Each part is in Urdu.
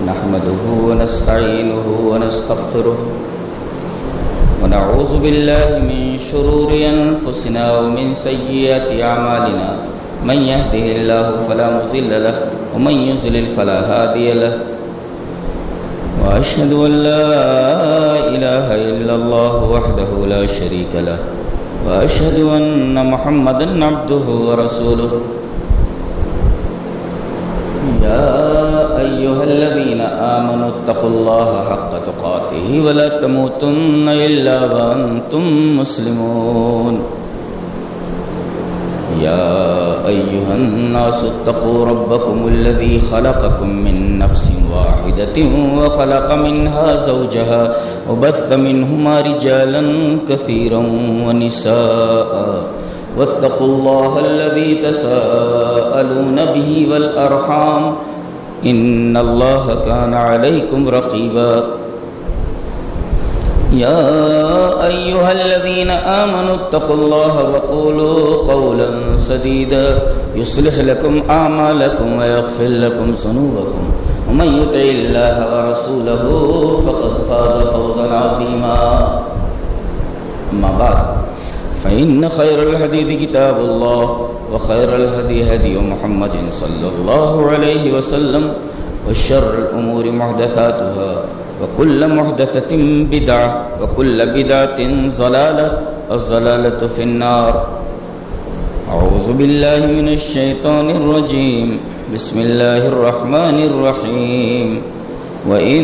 نحمده ونستعينه ونستغفره ونعوذ بالله من شرور أنفسنا ومن سيئات أعمالنا من يهده الله فلا مضل له ومن يضلل فلا هادي له وأشهد أن لا إله إلا الله وحده لا شريك له وأشهد أن محمدا عبده ورسوله يا أيها الذين آمنوا اتقوا الله حق تقاته ولا تموتن إلا وأنتم مسلمون يا أيها الناس اتقوا ربكم الذي خلقكم من نفس واحدة وخلق منها زوجها وبث منهما رجالا كثيرا ونساء واتقوا الله الذي تساءلون به والأرحام إن الله كان عليكم رقيبا يا أيها الذين آمنوا اتقوا الله وقولوا قولا سديدا يصلح لكم أعمالكم ويغفر لكم ذنوبكم ومن يطع الله ورسوله فقد فاز فوزا عظيما أما بعد فإن خير الحديث كتاب الله وخير الهدي هدي محمد صلى الله عليه وسلم وشر الأمور محدثاتها وكل محدثة بدعة وكل بدعة ضلالة والضلالة في النار أعوذ بالله من الشيطان الرجيم بسم الله الرحمن الرحيم وإن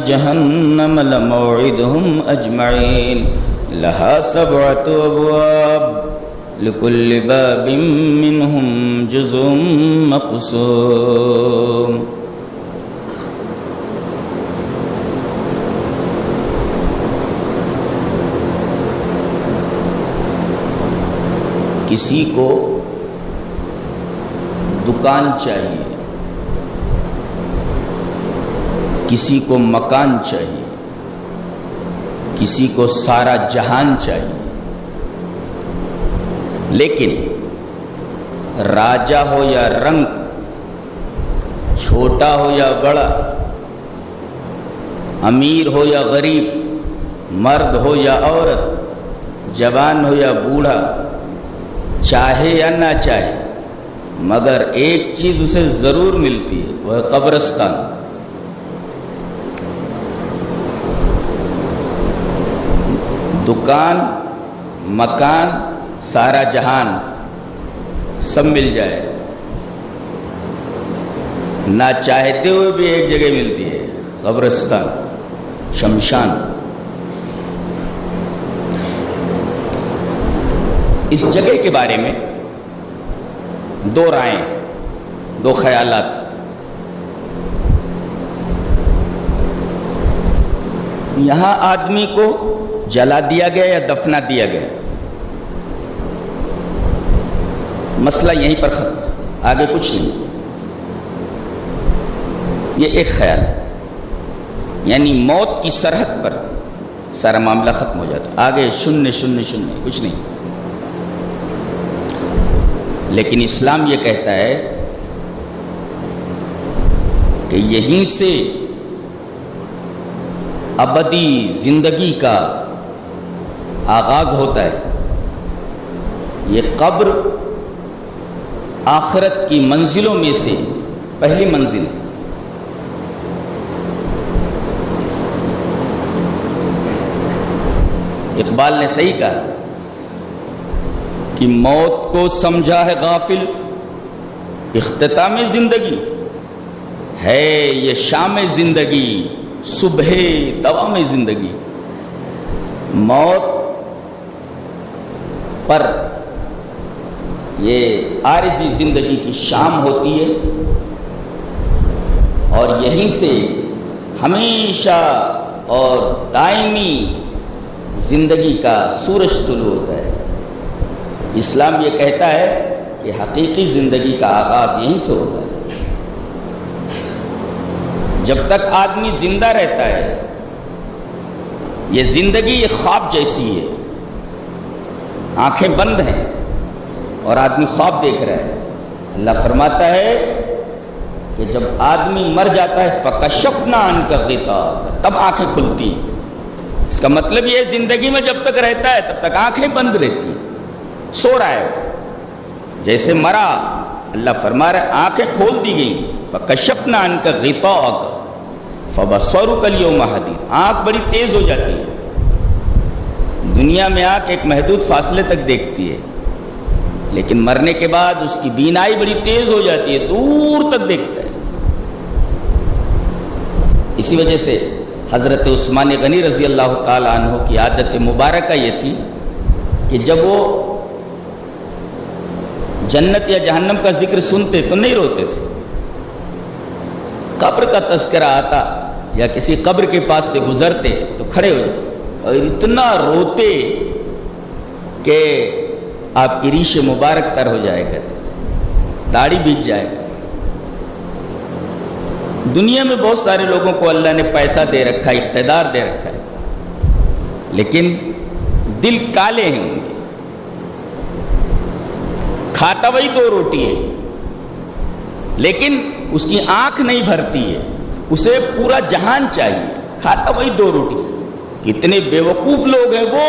جهنم لموعدهم أجمعين لها 7 أبواب لكل باب منهم جزء مقسوم کسی کو دکان چاہیے، کسی کو مکان چاہیے، کسی کو سارا جہان چاہیے، لیکن راجا ہو یا رنک، چھوٹا ہو یا بڑا، امیر ہو یا غریب، مرد ہو یا عورت، جوان ہو یا بوڑھا، چاہے یا نہ چاہے، مگر ایک چیز اسے ضرور ملتی ہے، وہ ہے قبرستان۔ دکان، مکان، سارا جہان سب مل جائے، نہ چاہتے ہوئے بھی ایک جگہ ملتی ہے، قبرستان، شمشان۔ اس جگہ کے بارے میں 2 رائیں، 2 خیالات۔ یہاں آدمی کو جلا دیا گیا یا دفنا دیا گیا، مسئلہ یہیں پر ختم، آگے کچھ نہیں۔ یہ ایک خیال ہے، یعنی موت کی سرحد پر سارا معاملہ ختم ہو جاتا، آگے شنیہ شنیہ شنیہ، کچھ نہیں۔ لیکن اسلام یہ کہتا ہے کہ یہیں سے ابدی زندگی کا آغاز ہوتا ہے۔ یہ قبر آخرت کی منزلوں میں سے پہلی منزل ہے۔ اقبال نے صحیح کہا کہ موت کو سمجھا ہے غافل اختتام زندگی، ہے یہ شام زندگی صبح دوام زندگی۔ موت پر یہ عارضی زندگی کی شام ہوتی ہے، اور یہیں سے ہمیشہ اور دائمی زندگی کا سورج طلوع ہوتا ہے۔ اسلام یہ کہتا ہے کہ حقیقی زندگی کا آغاز یہیں سے ہوتا ہے۔ جب تک آدمی زندہ رہتا ہے، یہ زندگی ایک خواب جیسی ہے، آنکھیں بند ہیں اور آدمی خواب دیکھ رہا ہے۔ اللہ فرماتا ہے کہ جب آدمی مر جاتا ہے فکشفنا عنک غطاءک، تب آنکھیں کھلتی ہیں۔ اس کا مطلب یہ زندگی میں جب تک رہتا ہے تب تک آنکھیں بند رہتی ہیں، سو رہا ہے، جیسے مرا اللہ فرما رہا ہے آنکھیں کھول دی گئیں، فکشفنا عنک غطاءک فبصرک الیوم حدید، آنکھ بڑی تیز ہو جاتی ہے۔ دنیا میں آنکھ ایک محدود فاصلے تک دیکھتی ہے، لیکن مرنے کے بعد اس کی بینائی بڑی تیز ہو جاتی ہے، دور تک دیکھتا ہے۔ اسی وجہ سے حضرت عثمان غنی رضی اللہ تعالی عنہ کی عادت مبارکہ یہ تھی کہ جب وہ جنت یا جہنم کا ذکر سنتے تو نہیں روتے تھے، قبر کا تذکرہ آتا یا کسی قبر کے پاس سے گزرتے تو کھڑے ہو جاتے اور اتنا روتے کہ آپ کی ریش مبارک تر ہو جائے کرتے تھے، داڑھی بھیگ جائے گا۔ دنیا میں بہت سارے لوگوں کو اللہ نے پیسہ دے رکھا ہے، اقتدار دے رکھا ہے، لیکن دل کالے ہیں ان کے، کھاتا وہی 2 روٹی ہے لیکن اس کی آنکھ نہیں بھرتی ہے، اسے پورا جہان چاہیے، کھاتا وہی 2 روٹی۔ کتنے بے وقوف لوگ ہیں وہ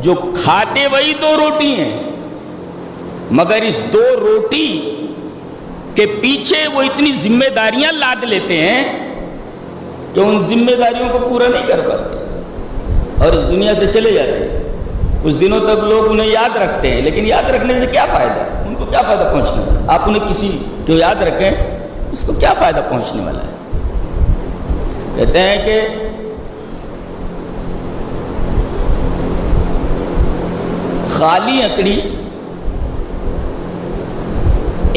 جو کھاتے وہی 2 روٹی ہیں، مگر اس 2 روٹی کے پیچھے وہ اتنی ذمہ داریاں لاد لیتے ہیں کہ ان ذمہ داریوں کو پورا نہیں کر پاتے اور اس دنیا سے چلے جاتے ہیں۔ کچھ دنوں تک لوگ انہیں یاد رکھتے ہیں، لیکن یاد رکھنے سے کیا فائدہ، ان کو کیا فائدہ پہنچنے والا؟ آپ انہیں کسی کو یاد رکھیں، اس کو کیا فائدہ پہنچنے والا ہے؟ کہتے ہیں کہ خالی اکڑی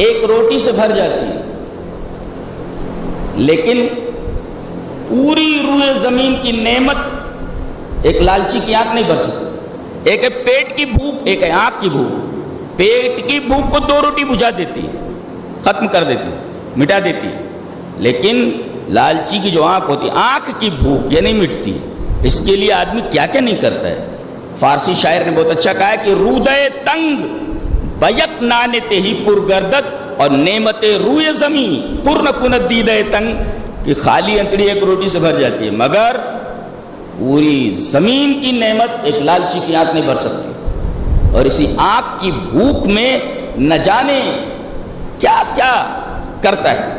ایک روٹی سے بھر جاتی ہے، لیکن پوری روئے زمین کی نعمت ایک لالچی کی آنکھ نہیں بھر سکتی۔ ایک ہے پیٹ کی بھوک، ایک ہے آنکھ کی بھوک۔ پیٹ کی بھوک کو 2 روٹی بجھا دیتی ہے، ختم کر دیتی ہے، مٹا دیتی ہے، لیکن لالچی کی جو آنکھ ہوتی ہے، آنکھ کی بھوک یہ نہیں مٹتی۔ اس کے لیے آدمی کیا کیا نہیں کرتا ہے۔ فارسی شاعر نے بہت اچھا کہا ہے کہ رودے تنگ بیت نانتے ہی پرگردت اور نعمت روئے زمین پر نہ کند دیدے تنگ، کہ خالی انتڑی ایک روٹی سے بھر جاتی ہے مگر پوری زمین کی نعمت ایک لالچی کی آنکھ نہیں بھر سکتی۔ اور اسی آنکھ کی بھوک میں نہ جانے کیا کیا کرتا ہے۔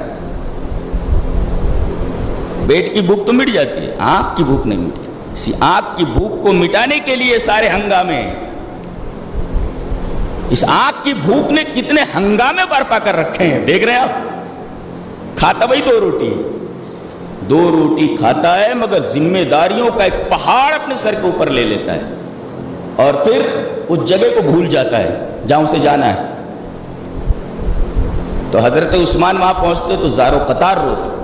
پیٹ کی بھوک تو مٹ جاتی ہے، آنکھ کی بھوک نہیں مٹتی۔ اسی آنکھ کی بھوک کو مٹانے کے لیے سارے ہنگامے ہیں۔ اس آنکھ کی بھوک نے کتنے ہنگامے برپا کر رکھے ہیں، دیکھ رہے ہیں آپ۔ کھاتا وہی 2 روٹی، 2 روٹی کھاتا ہے مگر ذمہ داریوں کا ایک پہاڑ اپنے سر کے اوپر لے لیتا ہے اور پھر اس جگہ کو بھول جاتا ہے جہاں اسے جانا ہے۔ تو حضرت عثمان وہاں پہنچتے تو زارو قطار روتے۔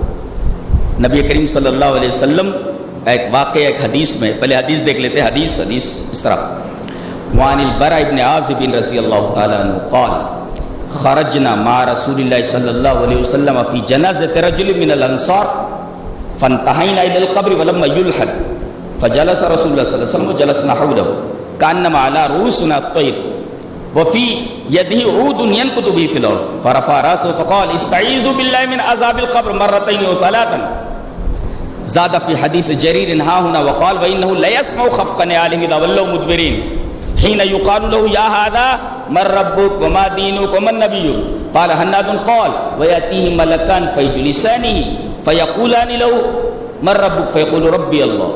نبی کریم صلی اللہ علیہ وسلم کا ایک واقعہ ایک حدیث میں، پہلے حدیث دیکھ لیتے ہیں۔ حدیث اس طرح، وعن البراء بن عازب رضی اللہ تعالی عنہ قال خرجنا مع رسول اللہ صلی اللہ علیہ وسلم فی جنازۃ رجل من الانصار فانتهينا الى القبر ولما يلحد فجلس رسول الله صلی اللہ علیہ وسلم وجلسنا حوله كانما على رؤوسنا الطير وفي يده عود ينكت به في الارض فرفع راسه فقال استعيذوا بالله من عذاب القبر مرتين وثلاثا زاد في حديث جرير ها هنا وقال وانه لا يسمع خفق نعالهم اذا ولوا مدبرين حين يقال له يا هذا من ربك وما دينك ومن نبيك قال هناد قال وياتيه ملكان فيجلسانه فيقولان له من ربك فيقول ربي الله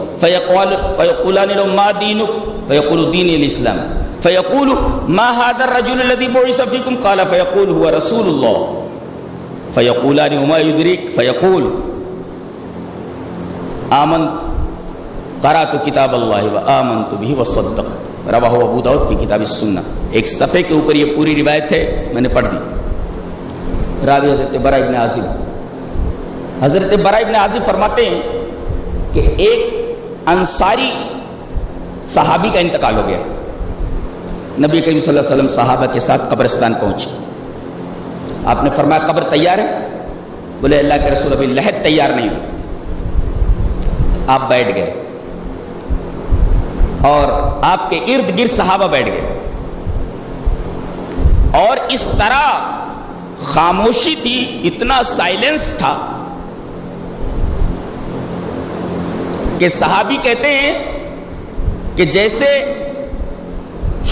فيقولان له ما دينك فيقول ديني الإسلام فيقول ما هذا الرجل الذي بعث فيكم قال فيقول هو رسول الله فيقولان وما يدريك فيقول آمنت قرأت کتاب اللہ وآمنت به وصدقت رواہ ابو داؤد فی کتاب السنہ۔ ایک صفحے کے اوپر یہ پوری روایت ہے، میں نے پڑھ دی۔ راوی حضرت براء ابن عازب، حضرت براء ابن عازب فرماتے ہیں کہ ایک انصاری صحابی کا انتقال ہو گیا۔ نبی کریم صلی اللہ علیہ وسلم صحابہ کے ساتھ قبرستان پہنچے۔ آپ نے فرمایا قبر تیار ہے؟ بولے اللہ کے رسول ابھی لحد تیار نہیں ہوئی۔ آپ بیٹھ گئے اور آپ کے ارد گرد صحابہ بیٹھ گئے اور اس طرح خاموشی تھی، اتنا سائلنس تھا کہ صحابی کہتے ہیں کہ جیسے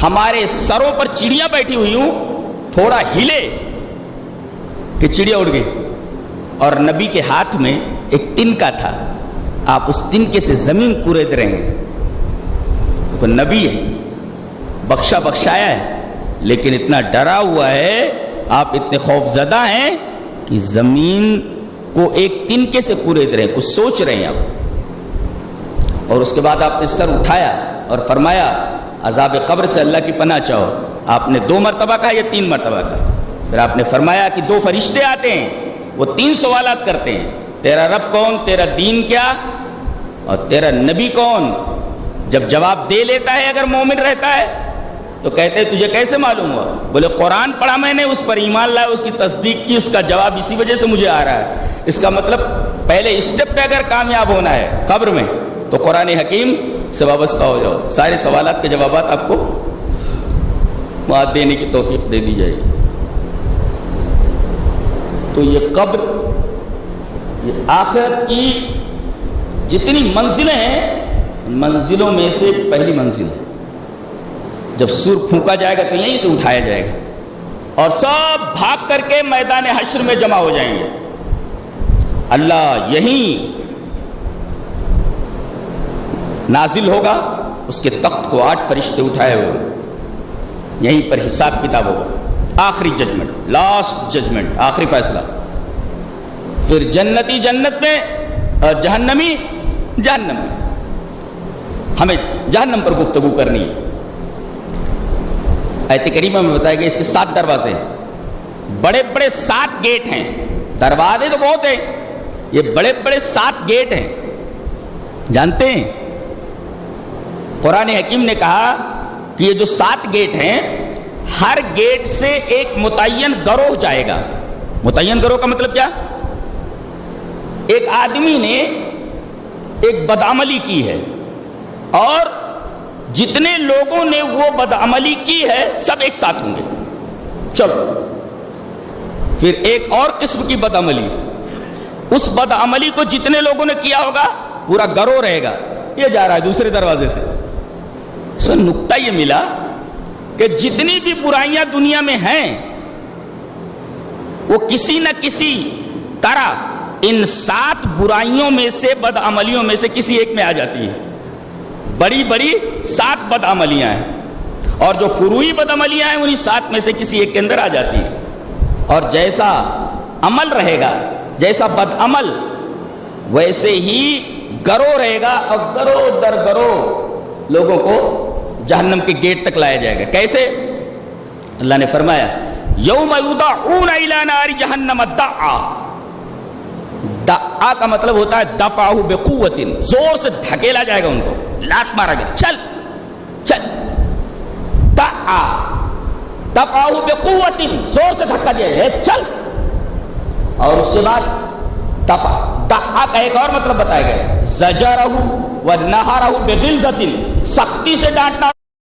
ہمارے سروں پر چڑیاں بیٹھی ہوئی ہوں، تھوڑا ہلے کہ چڑیا اڑ گئی، اور نبی کے ہاتھ میں ایک تنکا تھا، آپ اس تنکے سے زمین کورید رہے ہیں. وہ نبی ہے، بخشا بخشایا ہے، لیکن اتنا ڈرا ہوا ہے، آپ اتنے خوف زدہ ہیں کہ زمین کو ایک تنکے سے کورید رہے ہیں، کچھ سوچ رہے ہیں آپ. اور اس کے بعد آپ نے سر اٹھایا اور فرمایا عذاب قبر سے اللہ کی پناہ چاہو. آپ نے 2 مرتبہ کہا یا 3 مرتبہ کہا؟ پھر آپ نے فرمایا کہ 2 فرشتے آتے ہیں، وہ 3 سوالات کرتے ہیں، تیرا رب کون، تیرا دین کیا، اور تیرا نبی کون. جب جواب دے لیتا ہے اگر مومن رہتا ہے تو کہتے ہیں تجھے کیسے معلوم ہوا؟ بولے قرآن پڑھا میں نے، اس پر ایمان لایا، اس کی تصدیق کی، اس کا جواب اسی وجہ سے مجھے آ رہا ہے. اس کا مطلب پہلے اسٹیپ پہ اگر کامیاب ہونا ہے قبر میں تو قرآن حکیم سے وابستہ ہو جاؤ، سارے سوالات کے جوابات آپ کو وہاں دینے کی توفیق دے دی جائے گی. تو یہ قبر، یہ آخرت کی جتنی منزلیں ہیں، منزلوں میں سے پہلی منزل ہے. جب سور پھونکا جائے گا تو یہیں سے اٹھایا جائے گا اور سب بھاگ کر کے میدان حشر میں جمع ہو جائیں گے. اللہ یہیں نازل ہوگا، اس کے تخت کو 8 فرشتے اٹھائے ہوئے، یہیں پر حساب کتاب ہوگا. آخری ججمنٹ، لاسٹ ججمنٹ، آخری فیصلہ. پھر جنتی جنت میں اور جہنمی جہنم میں. ہمیں جہنم پر گفتگو کرنی ہے. آیت کریمہ میں بتایا گیا اس کے 7 دروازے ہیں، بڑے بڑے 7 گیٹ ہیں. دروازے تو بہت ہیں، یہ بڑے بڑے 7 گیٹ ہیں. جانتے ہیں قرآن حکیم نے کہا کہ یہ جو 7 گیٹ ہیں، ہر گیٹ سے ایک متعین گروہ جائے گا. متعین گروہ کا مطلب کیا؟ ایک آدمی نے ایک بدعملی کی ہے اور جتنے لوگوں نے وہ بدعملی کی ہے سب ایک ساتھ ہوں گے. چلو پھر ایک اور قسم کی بدعملی، اس بدعملی کو جتنے لوگوں نے کیا ہوگا پورا گروہ رہے گا. یہ جا رہا ہے دوسرے دروازے سے. اس میں نکتہ یہ ملا کہ جتنی بھی برائیاں دنیا میں ہیں وہ کسی نہ کسی طرح ان 7 برائیوں میں سے، بدعملیوں میں سے کسی ایک میں آ جاتی ہے. بڑی بڑی 7 بدعملیاں ہیں اور جو فروعی بدعملیاں ہیں انہی 7 میں سے کسی ایک کے اندر آ جاتی ہیں. اور جیسا عمل رہے گا، جیسا بدعمل، ویسے ہی گروہ رہے گا اور گروہ در گروہ لوگوں کو جہنم کے گیٹ تک لایا جائے گا. کیسے؟ اللہ نے فرمایا یوم یدعون الی نار جہنم دعا. دعا کا مطلب ہوتا ہے دفعہ بقوت، زور سے دھکیلا جائے گا ان کو، لات مارا گیا، چل چل. دعا دفعہ بقوت، زور سے دھکا دیا جائے، چل. اور اس کے بعد دعا کا ایک اور مطلب بتایا گیا، زجرہ و نہرہ بغلظۃ، سختی سے ڈانٹنا